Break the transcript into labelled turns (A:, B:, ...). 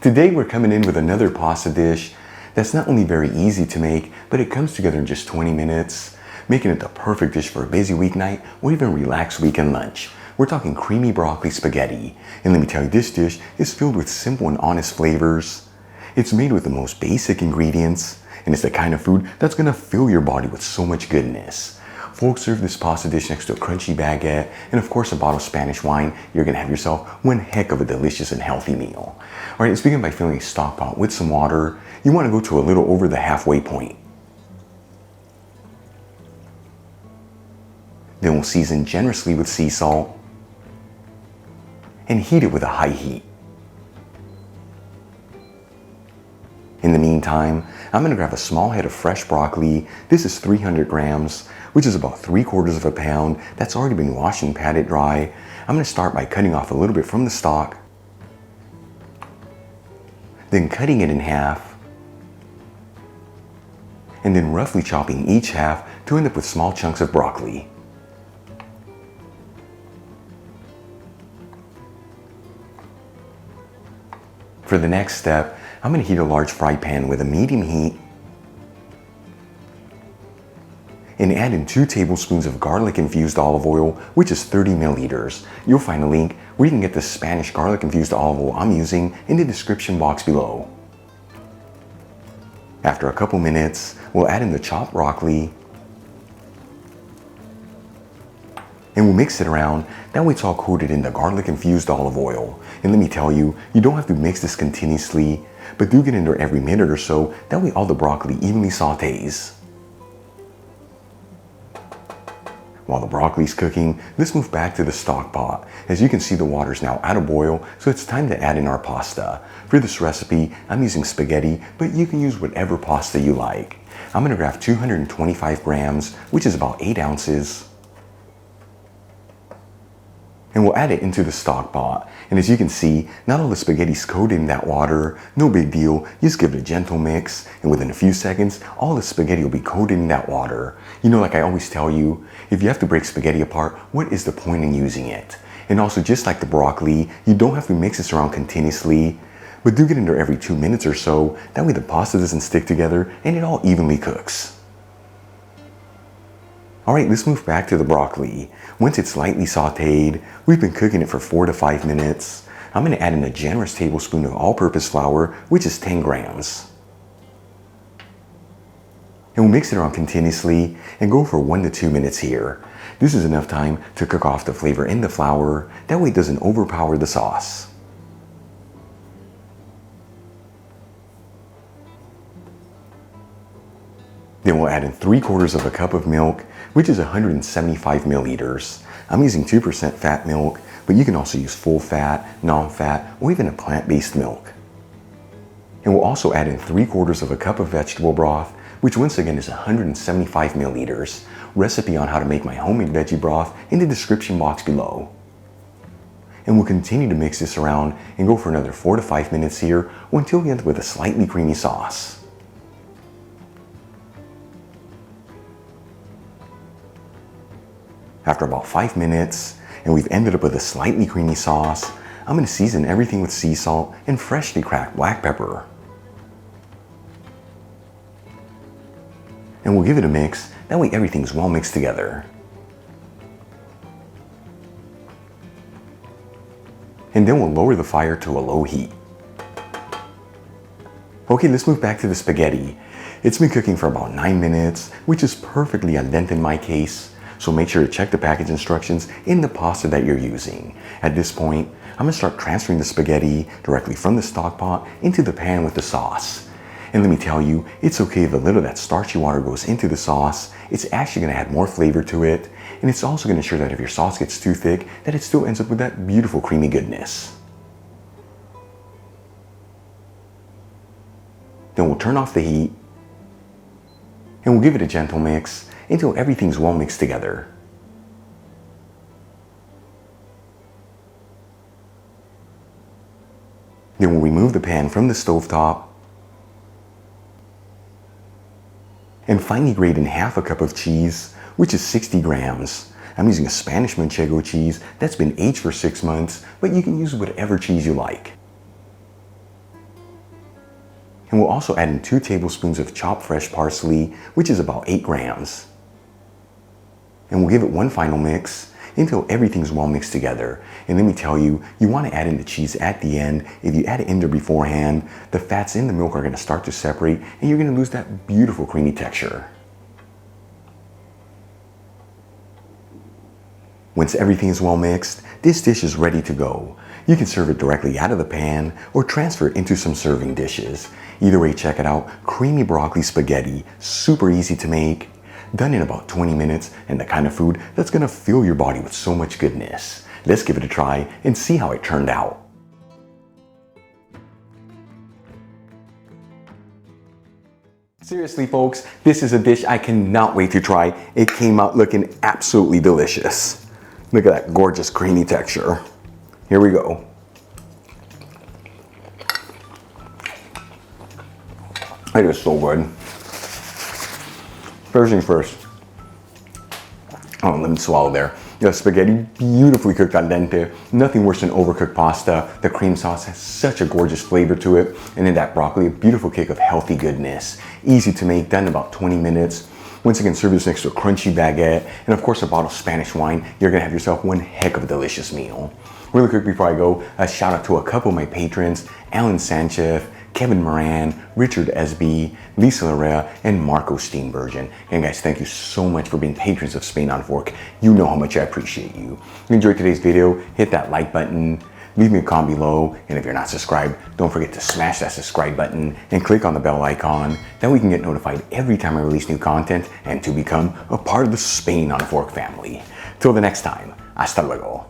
A: Today we're coming in with another pasta dish that's not only very easy to make, but it comes together in just 20 minutes, making it the perfect dish for a busy weeknight or even relaxed weekend lunch. We're talking creamy broccoli spaghetti. And let me tell you, this dish is filled with simple and honest flavors. It's made with the most basic ingredients, and it's the kind of food that's gonna fill your body with so much goodness. Folks, serve this pasta dish next to a crunchy baguette and of course a bottle of Spanish wine. You're gonna have yourself one heck of a delicious and healthy meal. All right, let's begin by filling a stock pot with some water. You wanna go to a little over the halfway point. Then we'll season generously with sea salt and heat it with a high heat. In the meantime, I'm gonna grab a small head of fresh broccoli. This is 300 grams, which is about 3/4 of a pound. That's already been washed and patted dry. I'm gonna start by cutting off a little bit from the stalk, then cutting it in half, and then roughly chopping each half to end up with small chunks of broccoli. For the next step, I'm going to heat a large fry pan with a medium heat and add in 2 tablespoons of garlic infused olive oil, which is 30 milliliters. You'll find a link where you can get the Spanish garlic infused olive oil I'm using in the description box below. After a couple minutes, we'll add in the chopped broccoli and we'll mix it around. That way it's all coated in the garlic infused olive oil. And let me tell you, you don't have to mix this continuously, but do get in there every minute or so. That way all the broccoli evenly sautés. While the broccoli's cooking, let's move back to the stock pot. As you can see, the water's now at a boil, so it's time to add in our pasta. For this recipe, I'm using spaghetti, but you can use whatever pasta you like. I'm gonna grab 225 grams, which is about 8 ounces. And we'll add it into the stock pot. And as you can see, not all the spaghetti's coated in that water. No big deal, just give it a gentle mix, and within a few seconds, all the spaghetti will be coated in that water. You know, like I always tell you, if you have to break spaghetti apart, what is the point in using it? And also, just like the broccoli, you don't have to mix this around continuously, but do get in there every 2 minutes or so. That way the pasta doesn't stick together and it all evenly cooks. Alright, let's move back to the broccoli. Once it's lightly sauteed, we've been cooking it for 4 to 5 minutes. I'm going to add in a generous tablespoon of all-purpose flour, which is 10 grams. And we'll mix it around continuously and go for 1 to 2 minutes here. This is enough time to cook off the flavor in the flour. That way it doesn't overpower the sauce. Then we'll add in 3/4 of a cup of milk, which is 175 milliliters. I'm using 2% fat milk, but you can also use full fat, non-fat, or even a plant-based milk. And we'll also add in 3/4 of a cup of vegetable broth, which once again is 175 milliliters. Recipe on how to make my homemade veggie broth in the description box below. And we'll continue to mix this around and go for another 4 to 5 minutes here until we end up with a slightly creamy sauce. After about 5 minutes, and we've ended up with a slightly creamy sauce, I'm going to season everything with sea salt and freshly cracked black pepper. And we'll give it a mix, that way everything's well mixed together. And then we'll lower the fire to a low heat. Okay, let's move back to the spaghetti. It's been cooking for about 9 minutes, which is perfectly al dente in my case. So make sure to check the package instructions in the pasta that you're using. At this point, I'm gonna start transferring the spaghetti directly from the stock pot into the pan with the sauce. And let me tell you, it's okay if a little of that starchy water goes into the sauce. It's actually gonna add more flavor to it. And it's also gonna ensure that if your sauce gets too thick, that it still ends up with that beautiful creamy goodness. Then we'll turn off the heat and we'll give it a gentle mix until everything's well mixed together. Then we'll remove the pan from the stovetop and finely grate in half a cup of cheese, which is 60 grams. I'm using a Spanish Manchego cheese that's been aged for 6 months, but you can use whatever cheese you like. And we'll also add in 2 tablespoons of chopped fresh parsley, which is about 8 grams. And we'll give it one final mix until everything's well mixed together. And let me tell you, you want to add in the cheese at the end. If you add it in there beforehand, the fats in the milk are going to start to separate and you're going to lose that beautiful creamy texture. Once everything is well mixed, this dish is ready to go. You can serve it directly out of the pan or transfer it into some serving dishes. Either way, check it out. Creamy broccoli spaghetti, super easy to make, done in about 20 minutes, and the kind of food that's gonna fill your body with so much goodness. Let's give it a try and see how it turned out. Seriously folks, this is a dish I cannot wait to try. It came out looking absolutely delicious. Look at that gorgeous creamy texture. Here we go. It is so good. First things first. Oh, let me swallow there. The spaghetti, beautifully cooked al dente. Nothing worse than overcooked pasta. The cream sauce has such a gorgeous flavor to it. And then that broccoli, a beautiful kick of healthy goodness. Easy to make, done in about 20 minutes. Once again, serve this next to a crunchy baguette. And of course, a bottle of Spanish wine. You're gonna have yourself one heck of a delicious meal. Really quick before I go, a shout out to a couple of my patrons, Alan Sanchez, Kevin Moran, Richard Esby, Lisa Larrea, and Marco Steenbergen. And guys, thank you so much for being patrons of Spain on Fork. You know how much I appreciate you. If you enjoyed today's video, hit that like button, leave me a comment below, and if you're not subscribed, don't forget to smash that subscribe button and click on the bell icon. That way we can get notified every time I release new content and to become a part of the Spain on Fork family. Till the next time, hasta luego.